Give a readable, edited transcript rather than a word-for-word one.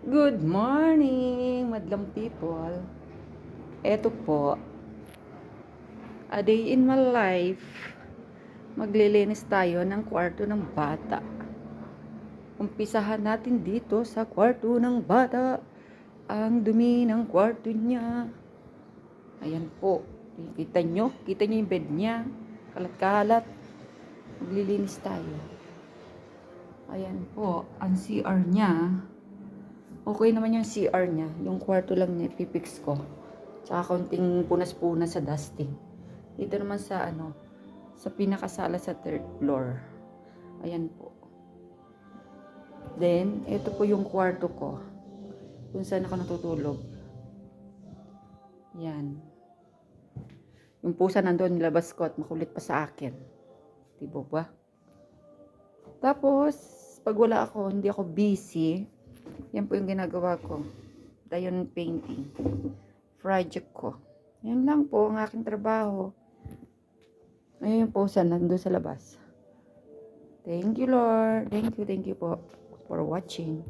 Good morning, madlang people. Eto po, a day in my life. Maglilinis tayo ng kwarto ng bata. Umpisahan natin dito sa kwarto ng bata. Ang dumi ng kwarto niya. Ayan po. Kita nyo yung bed niya. Kalat-kalat. Maglilinis tayo. Ayan po, ang CR niya. Okay naman yung CR niya. Yung kwarto lang niya, pipix ko. Tsaka kaunting punas-punas sa dusting. Dito naman sa sa pinakasala sa third floor. Ayan po. Then, ito po yung kwarto ko. Kung saan ako natutulog. Yan. Yung pusa nandun, nilabas ko at makulit pa sa akin. Diba ba? Tapos, pag wala ako, hindi ako busy, yan po yung ginagawa ko. Diamond painting. Project ko. Yan lang po ang aking trabaho. Ayun yung pusa nandun sa labas. Thank you, Lord. Thank you po for watching.